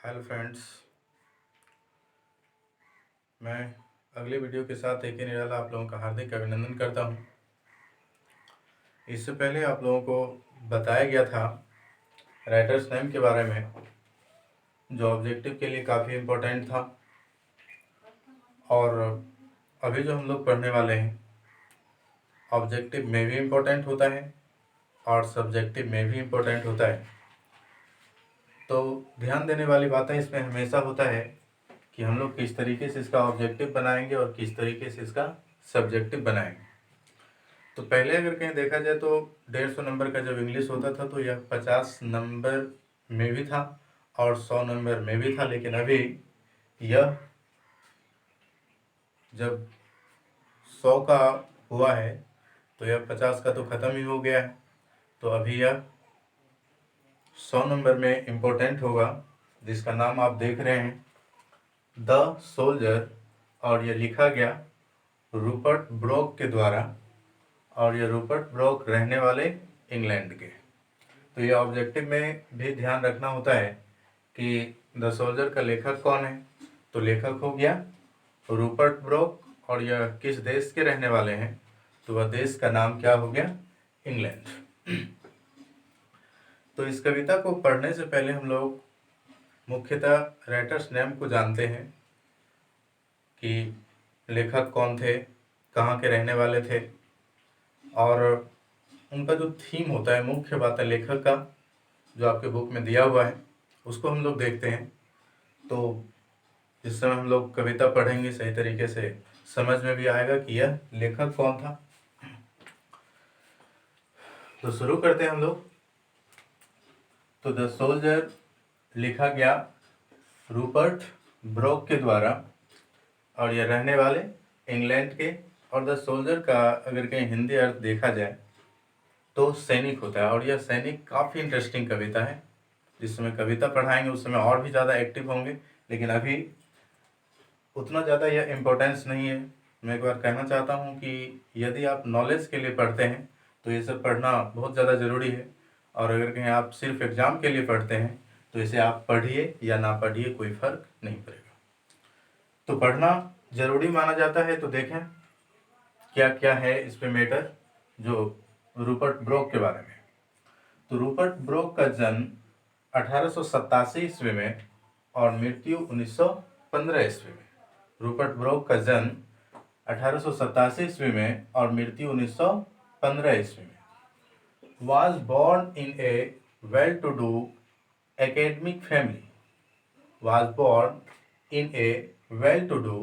Hello friends, मैं अगले video के साथ एक ही निराला आप लोगों का हार्दिक अभिनंदन करता हूं। इससे पहले आप लोगों को बताया गया था राइटर्स नेम के बारे में, जो ऑब्जेक्टिव के लिए काफ़ी इम्पोर्टेंट था। और अभी जो हम लोग पढ़ने वाले हैं, ऑब्जेक्टिव में भी इम्पोर्टेंट होता है और सब्जेक्टिव में भी इम्पोर्टेंट होता है। तो ध्यान देने वाली बातें इसमें हमेशा होता है कि हम लोग किस तरीके से इसका ऑब्जेक्टिव बनाएंगे और किस तरीके से इसका सब्जेक्टिव बनाएंगे। तो पहले अगर कहीं देखा जाए तो 150 नंबर का जब इंग्लिश होता था तो यह 50 नंबर में भी था और 100 नंबर में भी था, लेकिन अभी यह जब 100 का हुआ है तो यह 50 का तो ख़त्म ही हो गया है। तो अभी यह 100 नंबर में इम्पोर्टेंट होगा, जिसका नाम आप देख रहे हैं द सोल्जर, और यह लिखा गया रूपर्ट ब्रोक के द्वारा, और यह रूपर्ट ब्रोक रहने वाले इंग्लैंड के। तो ये ऑब्जेक्टिव में भी ध्यान रखना होता है कि द सोल्जर का लेखक कौन है। तो लेखक हो गया रूपर्ट ब्रोक, और यह किस देश के रहने वाले हैं, तो वह देश का नाम क्या हो गया, इंग्लैंड। तो इस कविता को पढ़ने से पहले हम लोग मुख्यतः राइटर्स नेम को जानते हैं कि लेखक कौन थे, कहाँ के रहने वाले थे, और उनका जो थीम होता है, मुख्य बात है लेखक का, जो आपके बुक में दिया हुआ है उसको हम लोग देखते हैं। तो जिस समय हम लोग कविता पढ़ेंगे सही तरीके से समझ में भी आएगा कि यह लेखक कौन था। तो शुरू करते हैं हम लोग। तो द सोल्जर लिखा गया रूपर्ट ब्रोक के द्वारा, और यह रहने वाले इंग्लैंड के। और द सोल्जर का अगर कहीं हिंदी अर्थ देखा जाए तो सैनिक होता है, और यह सैनिक काफ़ी इंटरेस्टिंग कविता है। जिस समय कविता पढ़ाएंगे उस समय और भी ज़्यादा एक्टिव होंगे, लेकिन अभी उतना ज़्यादा यह इम्पोर्टेंस नहीं है। मैं एक बार कहना चाहता हूँ कि यदि आप नॉलेज के लिए पढ़ते हैं तो ये सब पढ़ना बहुत ज़्यादा ज़रूरी है, और अगर कहीं आप सिर्फ एग्ज़ाम के लिए पढ़ते हैं तो इसे आप पढ़िए या ना पढ़िए, कोई फ़र्क नहीं पड़ेगा। तो पढ़ना ज़रूरी माना जाता है। तो देखें क्या क्या है इस पे मैटर, जो रूपर्ट ब्रोक के बारे में। तो रूपर्ट ब्रोक का जन्म 1887 ईस्वी में और मृत्यु 1915 ईस्वी में। रूपर्ट ब्रोक का जन्म 1887 ईस्वी में और मृत्यु 1915 ईस्वी में। Was born in a well-to-do academic family. Was born in a well-to-do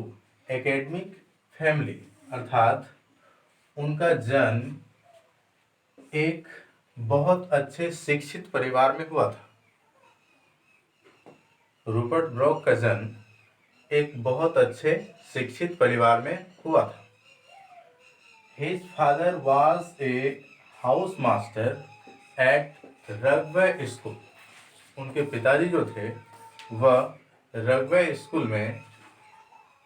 academic family, अर्थात उनका जन्म एक बहुत अच्छे शिक्षित परिवार में हुआ था। रूपर्ट ब्रोक का जन्म एक बहुत अच्छे शिक्षित परिवार में हुआ था। His father was a housemaster at Rugby school. उनके पिताजी जो थे वह रगवे स्कूल में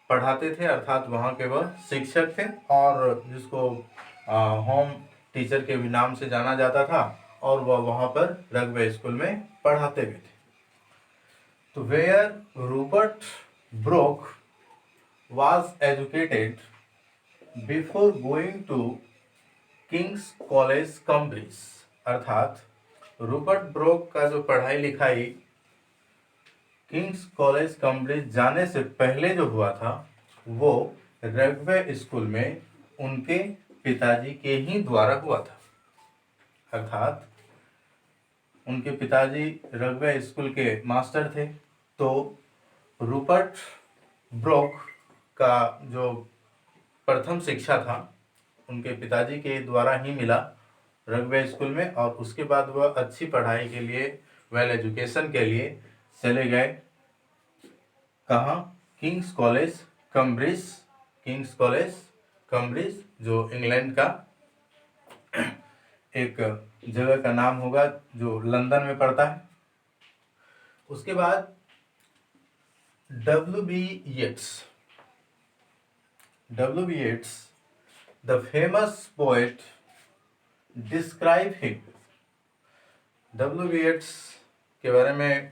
पढ़ाते थे, अर्थात वहाँ के वह शिक्षक थे, और जिसको होम टीचर के भी नाम से जाना जाता था, और वह वहाँ पर रगवे स्कूल में पढ़ाते भी थे। तो where Rupert Brooke was educated before going to King's College Cambridge, अर्थात रूपर्ट ब्रोक का जो पढ़ाई लिखाई किंग्स कॉलेज कैम्ब्रिज जाने से पहले जो हुआ था वो रगवे स्कूल में उनके पिताजी के ही द्वारा हुआ था। अर्थात उनके पिताजी रगवे स्कूल के मास्टर थे, तो रूपर्ट ब्रोक का जो प्रथम शिक्षा था उनके पिताजी के द्वारा ही मिला रगवे स्कूल में, और उसके बाद वह अच्छी पढ़ाई के लिए, वेल एजुकेशन के लिए चले गए कहाँ, Kings College Cambridge. King's College Cambridge जो इंग्लैंड का एक जगह का नाम होगा जो लंदन में पड़ता है। उसके बाद W.B. Yeats, the famous poet, describe him। W.B. Yeats के बारे में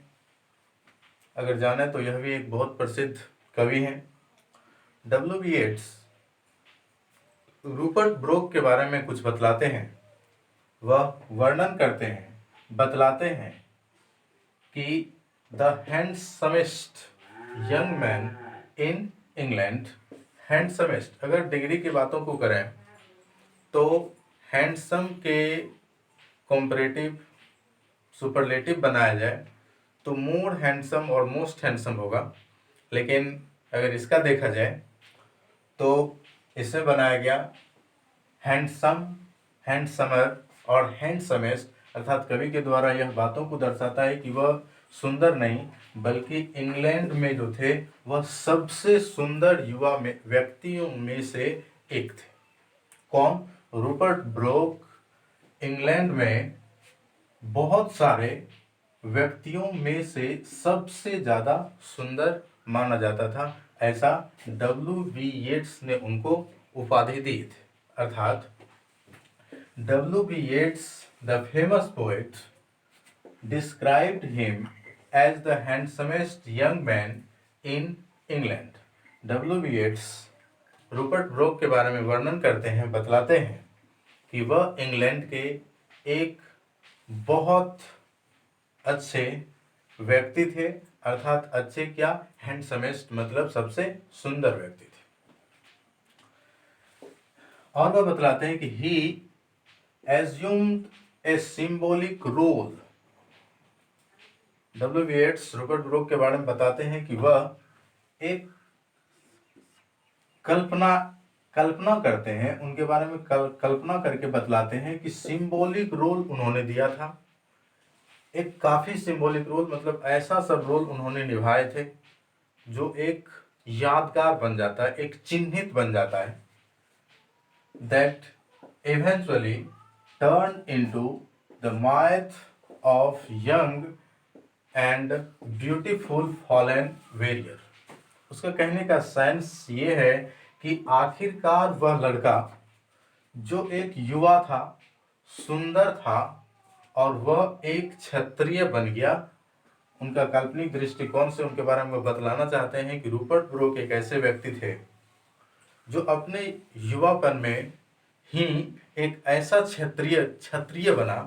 अगर जाने तो यह भी एक बहुत प्रसिद्ध कवि हैं। W.B. येट्स रूपर्ट ब्रोक के बारे में कुछ बतलाते हैं। वह वर्णन करते हैं, बतलाते हैं कि the handsomest young man in England. हैंडसमेस्ट, अगर डिग्री की बातों को करें तो हैंडसम के कंपैरेटिव सुपरलेटिव बनाया जाए तो मोर हैंडसम और मोस्ट हैंडसम होगा, लेकिन अगर इसका देखा जाए तो इसमें बनाया गया हैंडसम, हैंडसमर और हैंडसमेस्ट, अर्थात कवि के द्वारा यह बातों को दर्शाता है कि वह सुंदर नहीं बल्कि इंग्लैंड में जो थे वह सबसे सुंदर युवा में व्यक्तियों में से एक थे। कौन? रूपर्ट ब्रोक इंग्लैंड में बहुत सारे व्यक्तियों में से सबसे ज़्यादा सुंदर माना जाता था, ऐसा W.B. येट्स ने उनको उपाधि दी थी। अर्थात W.B. Yeats the famous poet described him as the handsomest young man in England. W.B. Yeats Rupert Brooke के बारे में वर्णन करते हैं, बतलाते हैं कि वह इंग्लैंड के एक बहुत अच्छे व्यक्ति थे। अर्थात अच्छे क्या? हैंडसमेस्ट मतलब सबसे सुंदर व्यक्ति थे। और वह बतलाते हैं कि he assumed a symbolic role. W.B. Yeats Rupert Brooke के बारे में बताते हैं कि वह एक कल्पना करते हैं, उनके बारे में कल्पना करके बतलाते हैं कि सिंबॉलिक रोल उन्होंने दिया था। एक काफी सिंबॉलिक रोल मतलब ऐसा सब रोल उन्होंने निभाए थे जो एक यादगार बन जाता है, एक चिन्हित बन जाता है, that eventually turn into the myth of young and beautiful fallen warrior. उसका कहने का सेंस ये है कि आखिरकार वह लड़का जो एक युवा था, सुंदर था और वह एक क्षत्रिय बन गया। उनका काल्पनिक दृष्टिकोण से उनके बारे में वो बतलाना चाहते हैं कि रूपर्ट ब्रोक एक ऐसे व्यक्ति थे जो अपने युवापन में ही एक ऐसा क्षत्रिय बना।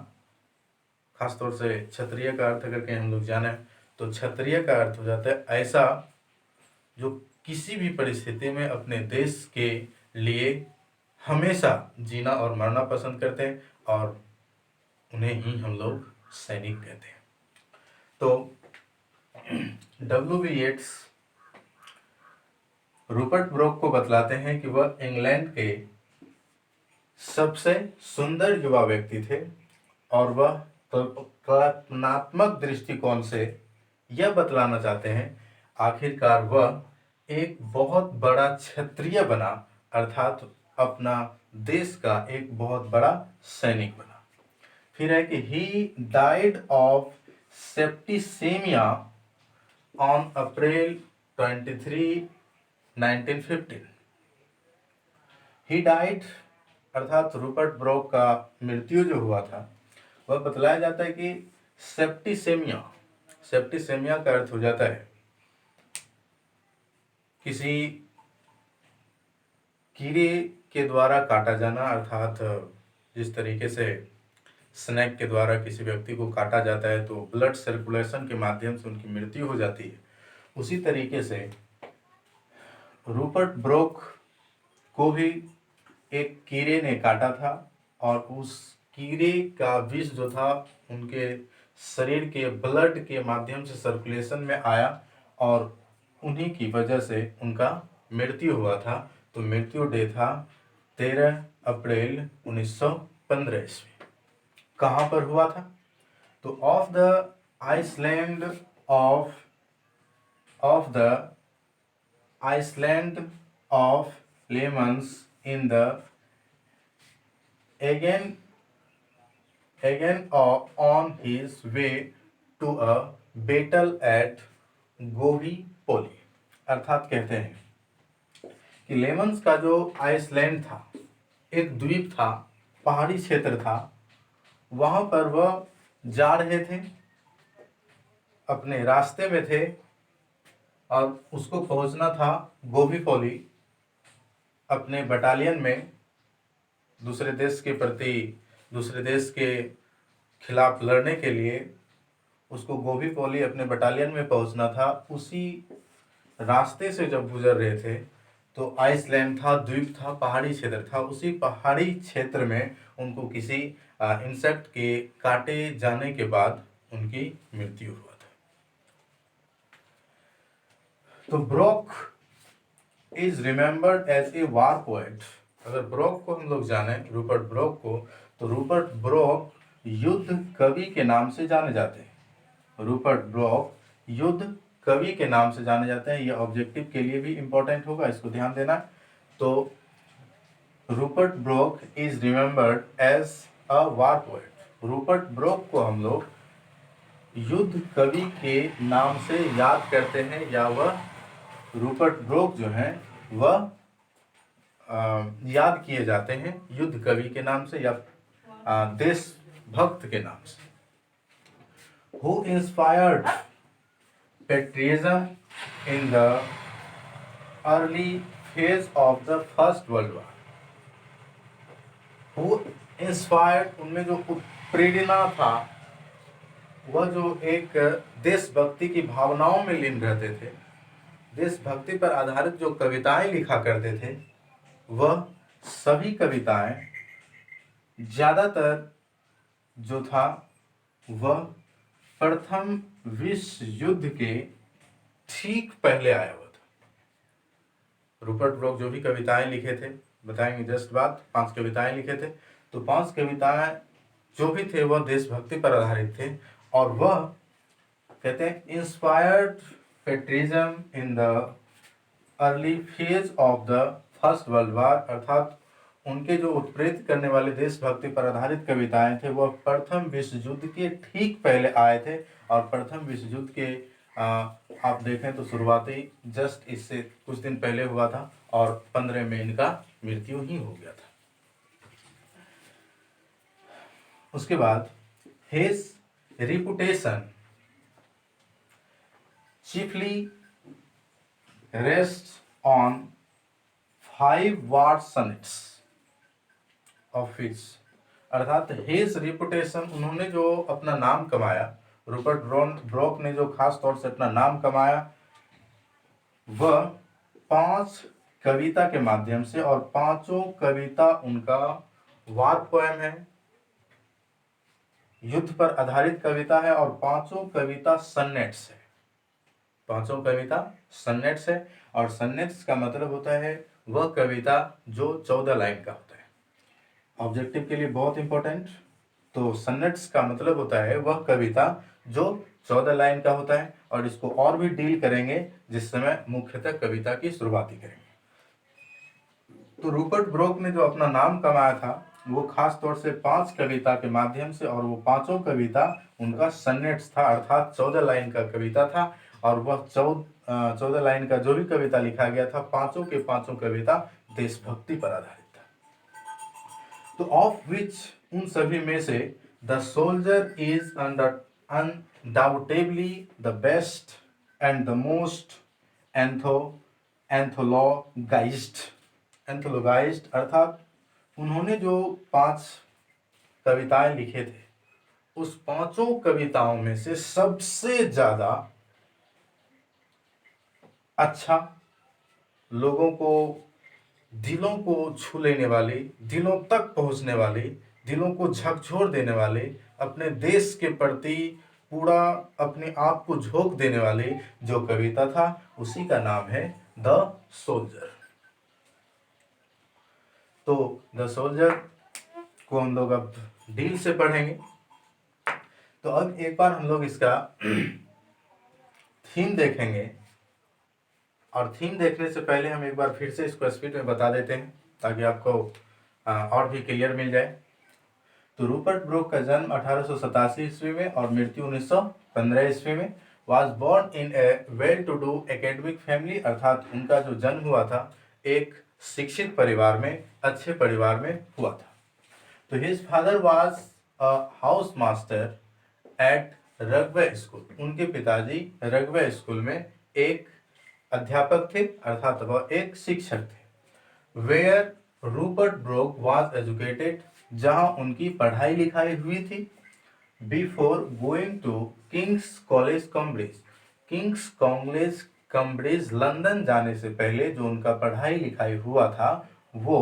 खासतौर से क्षत्रिय का अर्थ अगर कहीं हम लोग जाने तो क्षत्रिय का अर्थ हो जाता है ऐसा जो किसी भी परिस्थिति में अपने देश के लिए हमेशा जीना और मरना पसंद करते हैं, और उन्हें ही हम लोग सैनिक कहते हैं। तो W.B. येट्स रूपर्ट ब्रोक को बतलाते हैं कि वह इंग्लैंड के सबसे सुंदर युवा व्यक्ति थे और वह कल्पनात्मक दृष्टिकोण से यह बतलाना चाहते हैं आखिरकार वह एक बहुत बड़ा क्षत्रिय बना, अर्थात अपना देश का एक बहुत बड़ा सैनिक बना। फिर है कि he died of septicaemia on April 23, 1915। He died अर्थात रूपर्ट ब्रोक का मृत्यु जो हुआ था वह बतलाया जाता है कि सेप्टिसेमिया, सेप्टिसेमिया का अर्थ हो जाता है किसी कीड़े के द्वारा काटा जाना, अर्थात जिस तरीके से स्नेक के द्वारा किसी व्यक्ति को काटा जाता है तो ब्लड सर्कुलेशन के माध्यम से उनकी मृत्यु हो जाती है, उसी तरीके से रूपर्ट ब्रोक को भी एक कीड़े ने काटा था और उस कीड़े का विष जो था उनके शरीर के ब्लड के माध्यम से सर्कुलेशन में आया और उन्हीं की वजह से उनका मृत्यु हुआ था। तो मृत्यु डे था 13 अप्रैल 1915 ईस्वी। कहाँ पर हुआ था? तो of the island of Lemnos in the again on his way to a battle at Gallipoli. अर्थात कहते हैं कि लेमन्स का जो आइसलैंड था, एक द्वीप था, पहाड़ी क्षेत्र था, वहां पर वह जा रहे थे, अपने रास्ते में थे और उसको पहुंचना था गोबीपोली अपने बटालियन में, दूसरे देश के प्रति, दूसरे देश के खिलाफ लड़ने के लिए उसको गोबीपोली अपने बटालियन में पहुंचना था। उसी रास्ते से जब गुजर रहे थे तो आइसलैंड था, द्वीप था, पहाड़ी क्षेत्र था। उसी पहाड़ी क्षेत्र में उनको किसी इंसेक्ट के काटे जाने के बाद उनकी मृत्यु हुआ था। तो Brooke is remembered as a war poet. अगर ब्रोक को हम लोग जाने, रूपर्ट ब्रोक को, तो रूपर्ट ब्रोक युद्ध कवि के नाम से जाने जाते हैं। रूपर्ट ब्रोक युद्ध कवि के नाम से जाने जाते हैं। ये ऑब्जेक्टिव के लिए भी इंपॉर्टेंट होगा, इसको ध्यान देना। तो Rupert Brooke is remembered as a war poet. Rupert Brooke को हम लोग युद्ध कवि के नाम से याद करते हैं, या वह रूपर्ट ब्रोक जो हैं वह याद किए जाते हैं युद्ध कवि के नाम से या देशभक्त के नाम से। Who inspired patriotism in the early phase of the First World War? Who inspired, उनमें जो उत्प्रेरणा था, वह जो एक देशभक्ति की भावनाओं में लीन रहते थे, देशभक्ति पर आधारित जो कविताएं लिखा करते थे, वह सभी कविताएं ज़्यादातर जो था वह प्रथम विश्व युद्ध के ठीक पहले आया हुआ था। रूपर्ट ब्रोक जो भी कविताएं लिखे थे, बताएंगे जस्ट बात, 5 कविताएं लिखे थे। तो 5 कविताएं जो भी थे वह देशभक्ति पर आधारित थे, और वह कहते हैं inspired patriotism in the early phase of the first world war, अर्थात उनके जो उत्प्रेरित करने वाले देशभक्ति पर आधारित कविताएं थे वह प्रथम विश्व युद्ध के ठीक पहले आए थे। और प्रथम विश्व युद्ध के आप देखें तो शुरुआती जस्ट इससे कुछ दिन पहले हुआ था, और 15 में इनका मृत्यु ही हो गया था। उसके बाद his reputation chiefly rests on 5 war sonnets of his, अर्थात his reputation, उन्होंने जो अपना नाम कमाया, रूपर्ट ब्रोक ने जो खास तौर से अपना नाम कमाया, वह 5 कविता के माध्यम से, और 5 कविता उनका वार पोएम है, युद्ध पर आधारित कविता है, और 5 कविता सन्नेट्स है। 5 कविता सन्नेट्स है, और सन्नेट्स का मतलब होता है वह कविता जो 14 लाइन का होता है। ऑब्जेक्टिव के लिए बहुत इंपॉर्टेंट। तो सन्नेट्स का मतलब होता है वह कविता जो 14 लाइन का होता है, और इसको और भी डील करेंगे जिस समय मुख्यतः कविता की शुरुआती करेंगे। तो रूपर्ट ब्रोक ने जो अपना नाम कमाया था वो खास तौर से 5 कविता के माध्यम से, और वो 5 कविता उनका सन्नेट्स था, अर्थात 14 लाइन का कविता था। और वह 14 लाइन का जो भी कविता लिखा गया था, 5 के 5 कविता देशभक्ति पर आधारित था। तो ऑफ विच, उन सभी में से the soldier is undoubtedly the best and the most anthologised, अर्थात उन्होंने जो 5 कविताएं लिखे थे, उस 5 कविताओं में से सबसे ज्यादा अच्छा, लोगों को, दिलों को छू लेने वाली, दिलों तक पहुंचने वाली, दिलों को झकझोर देने वाले, अपने देश के प्रति पूरा अपने आप को झोंक देने वाली जो कविता था, उसी का नाम है द सोल्जर। तो द सोल्जर को हम लोग अब डील से पढ़ेंगे। तो अब एक बार हम लोग इसका थीम देखेंगे, और थीम देखने से पहले हम एक बार फिर से इसको स्पीड में बता देते हैं ताकि आपको और भी क्लियर मिल जाए। तो रूपर्ट ब्रोक का जन्म 1887 ईस्वी में और मृत्यु 1915 ईस्वी में। Was born in a well to do academic family, अर्थात उनका जो जन्म हुआ था एक शिक्षित परिवार में, अच्छे परिवार में हुआ था। तो his father was a house master at Rugby school, उनके पिताजी रगवे स्कूल में एक अध्यापक थे, अर्थात वह एक शिक्षक थे। Where Rupert Brooke was educated, जहां उनकी पढ़ाई लिखाई हुई थी। Before going to King's College Cambridge, King's College Cambridge London जाने से पहले जो उनका पढ़ाई लिखाई हुआ था वो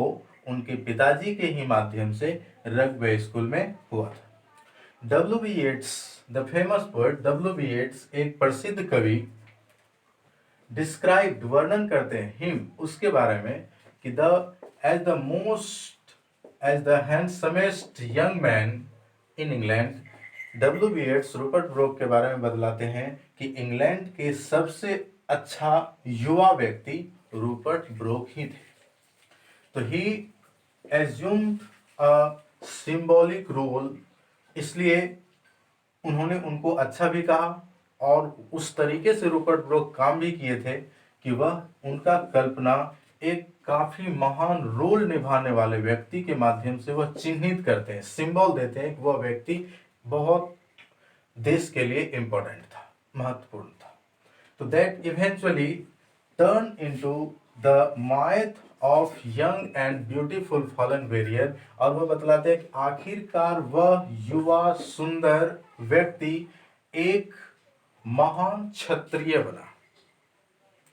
उनके पिताजी के ही माध्यम से रग्बे स्कूल में हुआ था। W.B. Yeats, the famous poet W.B. Yeats एक प्रसिद्ध कवि डिस्क्राइब्ड, वर्णन करते हैं हिम, उसके बारे में कि as the handsomest young man in England. W.B. Yeats Rupert Brooke के बारे में बतलाते हैं कि इंग्लैंड के सबसे अच्छा युवा व्यक्ति रूपर्ट ब्रोक ही थे। तो ही एज्यूम्ड अ सिंबॉलिक रोल, इसलिए उन्होंने उनको अच्छा भी कहा और उस तरीके से रूपर्ट ब्रोक काम भी किए थे कि वह उनका कल्पना एक काफी महान रोल निभाने वाले व्यक्ति के माध्यम से वह चिन्हित करते हैं, सिंबल देते हैं कि वह व्यक्ति बहुत देश के लिए इंपॉर्टेंट था, महत्वपूर्ण था। तो that eventually turn into the myth of young and beautiful fallen warrior, और वह बतलाते हैं कि आखिरकार वह युवा सुंदर व्यक्ति एक महान क्षत्रिय बना,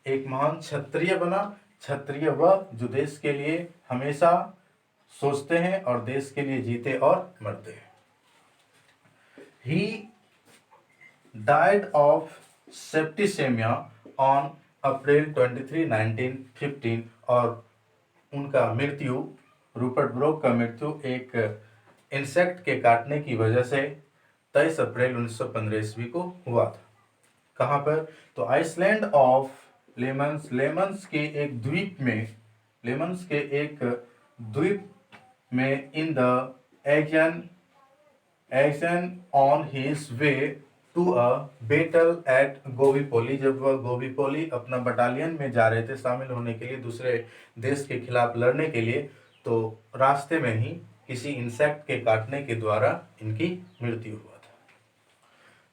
एक महान क्षत्रिय बना। क्षत्रिय वह जो देश के लिए हमेशा सोचते हैं और देश के लिए जीते और मरते हैं। He died of septicemia on April 23, 1915, और उनका मृत्यु, रूपर्ट ब्रोक का मृत्यु एक इंसेक्ट के काटने की वजह से 23 अप्रैल 1915 ईस्वी को हुआ था। कहाँ पर? तो आइसलैंड ऑफ लेमन्स, लेमन्स के एक द्वीप में, लेमन्स के एक द्वीप में in the Aegean on his way to a battle at Gallipoli, जब वह गोबीपोली अपना बटालियन में जा रहे थे शामिल होने के लिए, दूसरे देश के खिलाफ लड़ने के लिए, तो रास्ते में ही किसी इंसेक्ट के काटने के द्वारा इनकी मृत्यु हुआ था।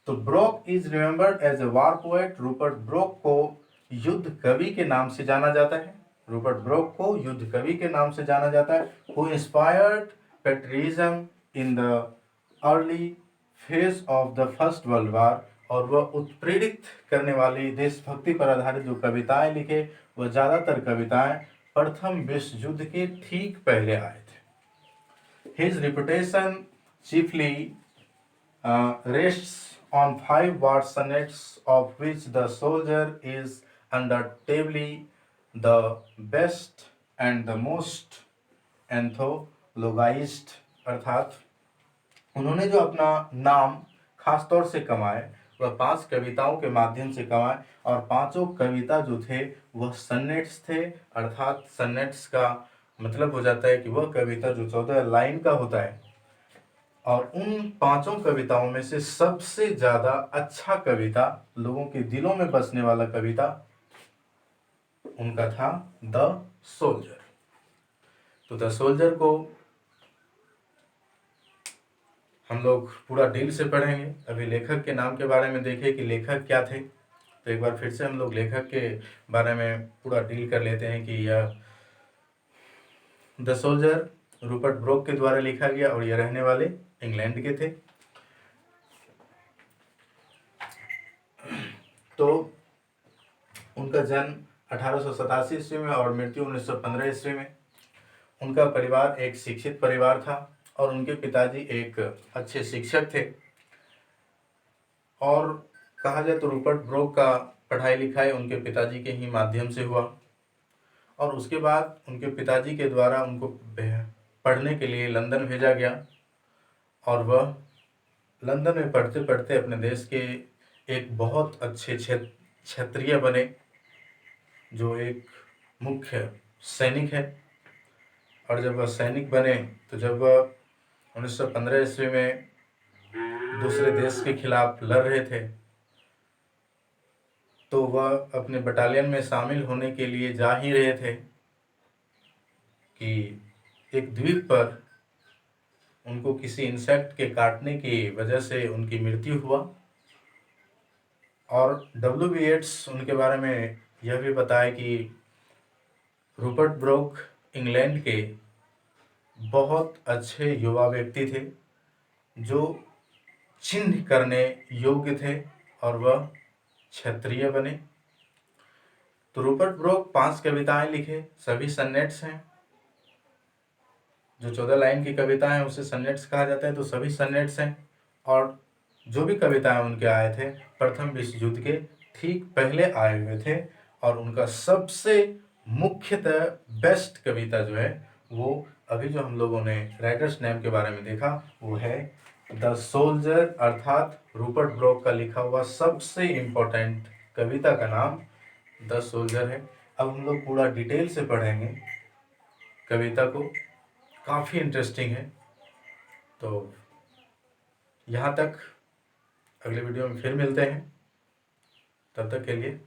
तो Brooke is remembered as a war poet, Rupert Brooke को युद्ध कवि के नाम से जाना जाता है, रूपर्ट ब्रोक को युद्ध कवि के नाम से जाना जाता है। Who inspired patriotism in the early phase of the first world war, और वह उत्प्रेरित करने वाली देशभक्ति पर आधारित जो कविताएं लिखे, वह ज़्यादातर कविताएं प्रथम विश्व युद्ध के ठीक पहले आए थे। His reputation chiefly rests on 5 war sonnets, of which the soldier is undoubtedly the best and the most anthologized, अर्थात उन्होंने जो अपना नाम खास तौर से कमाए वह 5 कविताओं के माध्यम से कमाए, और पांचों कविता जो थे वह सन्नेट्स थे, अर्थात सन्नेट्स का मतलब हो जाता है कि वह कविता जो 14 लाइन का होता है, और उन पांचों कविताओं में से सबसे ज्यादा अच्छा कविता, लोगों के दिलों में बसने वाला कविता उनका था द सोल्जर। तो द सोल्जर को हम लोग पूरा डील से पढ़ेंगे। अभी लेखक के नाम के बारे में देखें कि लेखक क्या थे, तो एक बार फिर से हम लोग लेखक के बारे में पूरा डील कर लेते हैं कि यह द सोल्जर रूपर्ट ब्रोक के द्वारा लिखा गया और यह रहने वाले इंग्लैंड के थे। तो उनका जन्म 1887 ईस्वी में और मृत्यु 1915 ईस्वी में। उनका परिवार एक शिक्षित परिवार था और उनके पिताजी एक अच्छे शिक्षक थे, और कहा जाए तो रूपर्ट ब्रोक का पढ़ाई लिखाई उनके पिताजी के ही माध्यम से हुआ, और उसके बाद उनके पिताजी के द्वारा उनको पढ़ने के लिए लंदन भेजा गया, और वह लंदन में पढ़ते पढ़ते अपने देश के एक बहुत अच्छे क्षत्रिय बने, जो एक मुख्य सैनिक है। और जब वह सैनिक बने तो जब वह 1915 ईस्वी में दूसरे देश के खिलाफ लड़ रहे थे, तो वह अपने बटालियन में शामिल होने के लिए जा ही रहे थे कि एक द्वीप पर उनको किसी इंसेक्ट के काटने की वजह से उनकी मृत्यु हुआ। और W.B. Yeats उनके बारे में यह भी बताया कि रूपर्ट ब्रोक इंग्लैंड के बहुत अच्छे युवा व्यक्ति थे जो चिन्ह करने योग्य थे और वह क्षत्रिय बने। तो रूपर्ट ब्रोक 5 कविताएं लिखे, सभी सन्नेट्स हैं। जो 14 लाइन की कविता है उसे सन्नेट्स कहा जाता है, तो सभी सन्नेट्स हैं। और जो भी कविताएं उनके आए थे प्रथम विश्व युद्ध के ठीक पहले आए हुए थे। और उनका सबसे मुख्यतः बेस्ट कविता जो है वो अभी जो हम लोगों ने राइटर्स नेम के बारे में देखा वो है द सोल्जर, अर्थात रूपर्ट ब्रोक का लिखा हुआ सबसे इम्पोर्टेंट कविता का नाम द सोल्जर है। अब हम लोग पूरा डिटेल से पढ़ेंगे कविता को, काफ़ी इंटरेस्टिंग है। तो यहाँ तक, अगले वीडियो में फिर मिलते हैं, तब तक के लिए